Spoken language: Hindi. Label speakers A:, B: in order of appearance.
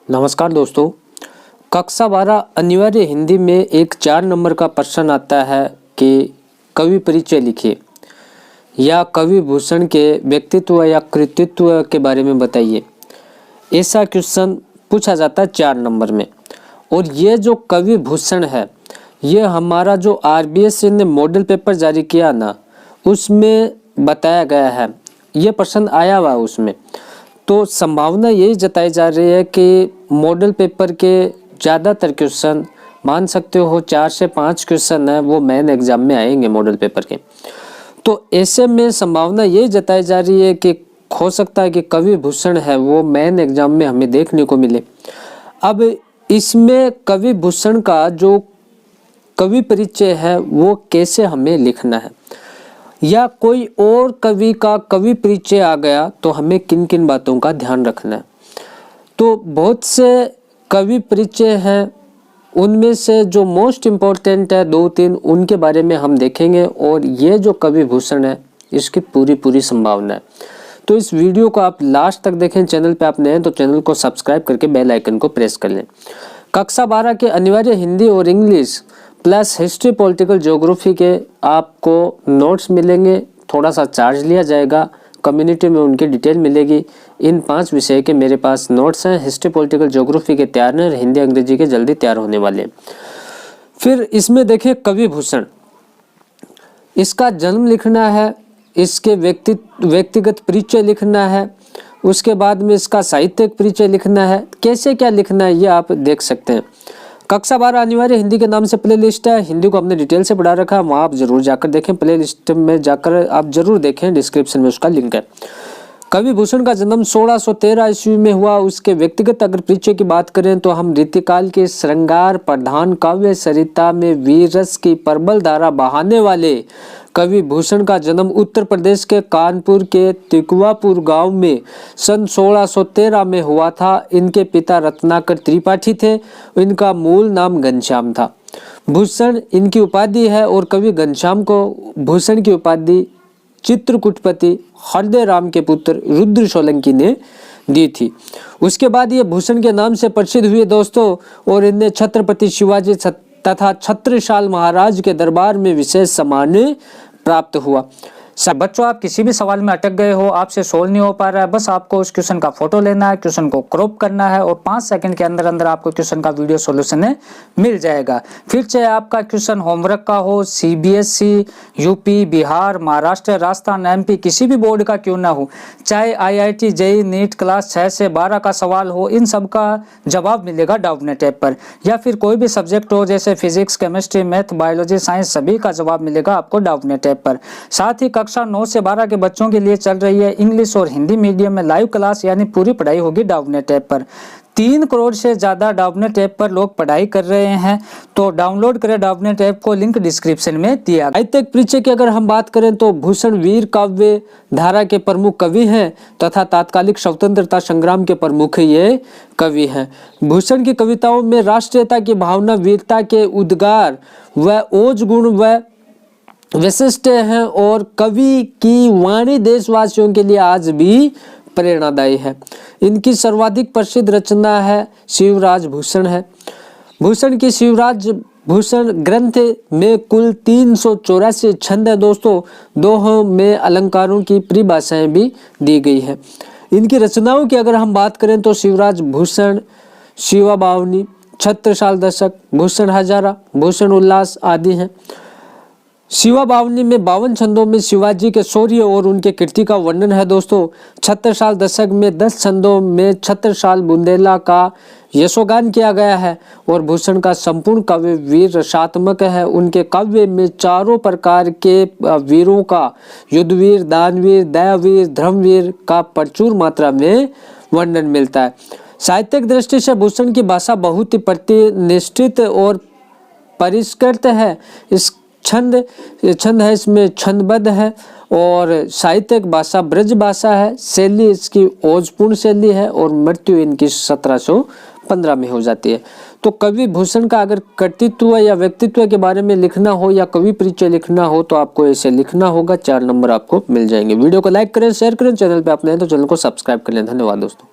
A: नमस्कार दोस्तों, कक्षा 12 अनिवार्य हिंदी में एक 4 नंबर का प्रश्न आता है कि कवि परिचय लिखिए या कवि भूषण के व्यक्तित्व या कृतित्व के बारे में बताइए। ऐसा क्वेश्चन पूछा जाता है 4 नंबर में। और ये जो कवि भूषण है, ये हमारा जो RBSC ने मॉडल पेपर जारी किया ना, उसमें बताया गया है, ये प्रश्न आया हुआ है उसमें। तो संभावना यही जताई जा रही है कि मॉडल पेपर के ज़्यादातर क्वेश्चन मान सकते हो 4 से 5 क्वेश्चन है वो मेन एग्जाम में आएंगे मॉडल पेपर के। तो ऐसे में संभावना यही जताई जा रही है कि हो सकता है कि कवि भूषण है वो मेन एग्जाम में हमें देखने को मिले। अब इसमें कवि भूषण का जो कवि परिचय है वो कैसे हमें लिखना है, या कोई और कवि का कवि परिचय आ गया तो हमें किन किन बातों का ध्यान रखना है। तो बहुत से कवि परिचय हैं, उनमें से जो मोस्ट इम्पोर्टेंट है 2-3 उनके बारे में हम देखेंगे। और ये जो कवि भूषण है इसकी पूरी संभावना है। तो इस वीडियो को आप लास्ट तक देखें। चैनल पे आप नए हैं तो चैनल को सब्सक्राइब करके बेल आइकन को प्रेस कर लें। कक्षा 12 के अनिवार्य हिंदी और English plus history political geography के आपको नोट्स मिलेंगे। थोड़ा सा चार्ज लिया जाएगा, कम्युनिटी में उनकी डिटेल मिलेगी। इन 5 विषय के मेरे पास नोट्स हैं। हिस्ट्री पॉलिटिकल ज्योग्राफी के तैयार हैं, हिंदी अंग्रेजी के जल्दी तैयार होने वाले हैं। फिर इसमें देखिए कवि भूषण, इसका जन्म लिखना है, इसके व्यक्तिगत परिचय लिखना है, उसके बाद में इसका साहित्यिक परिचय लिखना है। कैसे क्या लिखना है ये आप देख सकते हैं। कक्षा 12 अनिवार्य हिंदी के नाम से प्ले लिस्ट है। हिंदी को हमने डिटेल से पढ़ा रखा है, वहाँ आप जरूर जाकर देखें। प्ले लिस्ट में जाकर आप जरूर देखें, डिस्क्रिप्शन में उसका लिंक है। कवि भूषण का जन्म 1613 ईस्वी में हुआ। उसके व्यक्तिगत अगर परिचय की बात करें तो हम रीतिकाल के श्रृंगार प्रधान काव्य सरिता में वीर रस की प्रबल धारा बहाने वाले कवि भूषण का जन्म उत्तर प्रदेश के कानपुर के तिकुवापुर गांव में सन 1613 में हुआ था। इनके पिता रत्नाकर त्रिपाठी थे। इनका मूल नाम घनश्याम था। भूषण इनकी उपाधि है और कवि घनश्याम को भूषण की उपाधि चित्रकूटपति हृदय राम के पुत्र रुद्र सोलंकी ने दी थी। उसके बाद ये भूषण के नाम से प्रसिद्ध हुए दोस्तों, और इन्हें छत्रपति शिवाजी तथा छत्रसाल महाराज के दरबार में विशेष सम्मान प्राप्त हुआ। बच्चों, आप किसी भी सवाल में अटक गए हो, आपसे सोल्व नहीं हो पा रहा है, बस आपको उस क्वेश्चन का फोटो लेना है, क्वेश्चन को क्रॉप करना है और 5 सेकंड के अंदर अंदर आपको क्वेश्चन का वीडियो सॉल्यूशन मिल जाएगा। फिर चाहे आपका क्वेश्चन होमवर्क का हो, CBSE, UP, Bihar, Maharashtra, Rajasthan, MP किसी भी बोर्ड का क्यों ना हो, चाहे IIT, JEE, नीट क्लास 6 से 12 का सवाल हो, इन सब का जवाब मिलेगा डाउटनेट ऐप पर। या फिर कोई भी सब्जेक्ट हो जैसे physics, chemistry, math, biology, science, सभी का जवाब मिलेगा आपको डाउटनेट ऐप पर। साथ ही कक्षा 9 से 12 के बच्चों के लिए चल रही है इंग्लिश और हिंदी मीडियम में लाइव क्लास, यानी पूरी पढ़ाई होगी डाउटनेट ऐप पर। 3 करोड़ से ज्यादा डाउटनेट ऐप पर लोग पढ़ाई कर रहे हैं, तो डाउनलोड करें डाउटनेट ऐप को, लिंक डिस्क्रिप्शन में दिया। साहित्यिक परिचय की अगर हम बात करें तो भूषण वीर काव्य धारा के प्रमुख कवि हैं तथा तात्कालिक स्वतंत्रता संग्राम के प्रमुख ये कवि हैं। भूषण की कविताओं में राष्ट्रीयता की भावना, वीरता के उद्गार व ओज गुण व विशिष्ट हैं, और कवि की वाणी देशवासियों के लिए आज भी प्रेरणादायी है। इनकी सर्वाधिक प्रसिद्ध रचना है शिवराज भूषण है। भूषण की शिवराज भूषण ग्रंथ में कुल 384 छंद है दोस्तों। दोहों में अलंकारों की परिभाषाएं भी दी गई है। इनकी रचनाओं की अगर हम बात करें तो शिवराज भूषण, शिवा बावनी, छत्रसाल दशक, भूषण हजारा, भूषण उल्लास आदि हैं। शिवा बावनी में 52 छंदों में शिवाजी के शौर्य और उनके कीर्ति का वर्णन है दोस्तों। छत्रसाल दशक में 10 छंदों में छत्रसाल बुंदेला का यशोगान किया गया है। और भूषण का संपूर्ण काव्य वीर रसात्मक है। उनके काव्य में चारों प्रकार के वीरों का, युद्धवीर, दानवीर, दयावीर, धर्मवीर का प्रचुर मात्रा में वर्णन मिलता है। साहित्यिक दृष्टि से भूषण की भाषा बहुत ही प्रतिनिष्ठित और परिष्कृत है। इस छंद है, इसमें छंदबद्ध है और साहित्यिक भाषा ब्रज भाषा है। शैली इसकी ओजपूर्ण शैली है और मृत्यु इनकी 1715 में हो जाती है। तो कवि भूषण का अगर कृतित्व या व्यक्तित्व के बारे में लिखना हो या कवि परिचय लिखना हो तो आपको ऐसे लिखना होगा। 4 नंबर आपको मिल जाएंगे। वीडियो को लाइक करें, शेयर करें, चैनल पे आप नए हैं तो चैनल को सब्सक्राइब कर लें। धन्यवाद दोस्तों।